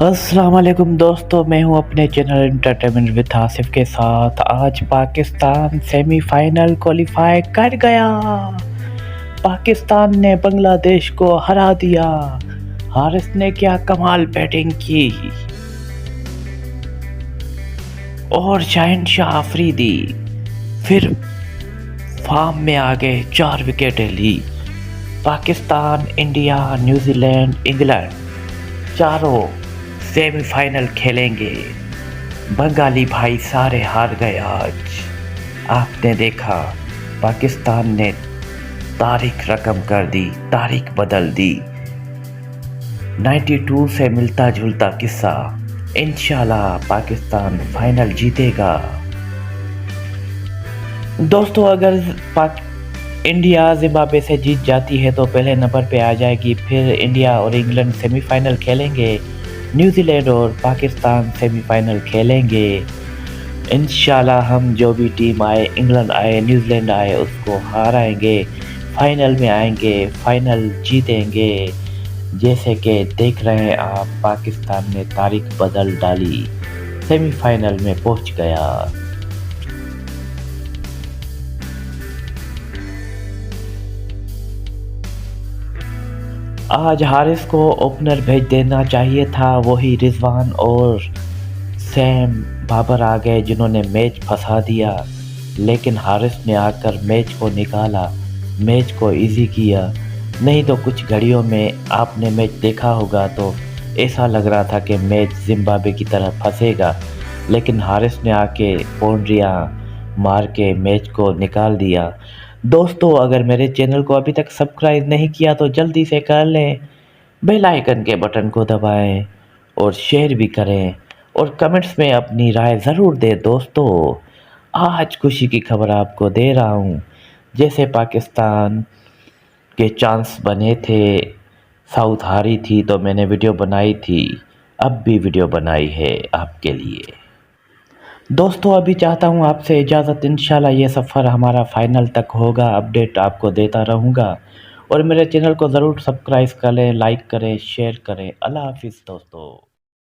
السلام علیکم دوستو، میں ہوں اپنے چینل انٹرٹینمنٹ وتھ آصف کے ساتھ۔ آج پاکستان سیمی فائنل کوالیفائی کر گیا۔ پاکستان نے بنگلہ دیش کو ہرا دیا۔ حارث نے کیا کمال بیٹنگ کی اور شہنشاہ آفریدی پھر فارم میں آگے 4 وکٹیں لی۔ Pakistan, India, New Zealand, England چاروں سیمی فائنل کھیلیں گے۔ بنگالی بھائی سارے ہار گئے آج۔ آپ نے دیکھا پاکستان نے تاریخ رقم کر دی، تاریخ بدل دی۔ 92 سے ملتا جلتا قصہ۔ انشاءاللہ پاکستان فائنل جیتے گا۔ دوستو، اگر انڈیا زمبابوے سے جیت جاتی ہے تو پہلے نمبر پہ آ جائے گی۔ پھر انڈیا اور انگلینڈ سیمی فائنل کھیلیں گے۔ نیوزی لینڈ اور پاکستان سیمی فائنل کھیلیں گے۔ انشاءاللہ ہم جو بھی ٹیم آئے، انگلینڈ آئے، نیوزی لینڈ آئے، اس کو ہرائیں گے، فائنل میں آئیں گے، فائنل جیتیں گے۔ جیسے کہ دیکھ رہے ہیں آپ، پاکستان نے تاریخ بدل ڈالی، سیمی فائنل میں پہنچ گیا۔ آج حارث کو اوپنر بھیج دینا چاہیے تھا، وہی رضوان اور سیم بابر آ گئے جنہوں نے میچ پھنسا دیا، لیکن حارث نے آ کر میچ کو نکالا، میچ کو ایزی کیا۔ نہیں تو کچھ گھڑیوں میں آپ نے میچ دیکھا ہوگا تو ایسا لگ رہا تھا کہ میچ زمبابوے کی طرف پھنسے گا، لیکن حارث نے آ کے باؤنڈریاں مار کے میچ کو نکال دیا۔ دوستو، اگر میرے چینل کو ابھی تک سبسکرائب نہیں کیا تو جلدی سے کر لیں، بیل آئیکن کے بٹن کو دبائیں اور شیئر بھی کریں اور کمنٹس میں اپنی رائے ضرور دیں۔ دوستو، آج خوشی کی خبر آپ کو دے رہا ہوں۔ جیسے پاکستان کے چانس بنے تھے، ساؤتھ ہاری تھی تو میں نے ویڈیو بنائی تھی، اب بھی ویڈیو بنائی ہے آپ کے لیے۔ دوستو، ابھی چاہتا ہوں آپ سے اجازت۔ انشاءاللہ یہ سفر ہمارا فائنل تک ہوگا، اپڈیٹ آپ کو دیتا رہوں گا، اور میرے چینل کو ضرور سبسکرائب کریں، لائک کریں، شیئر کریں۔ اللہ حافظ دوستو۔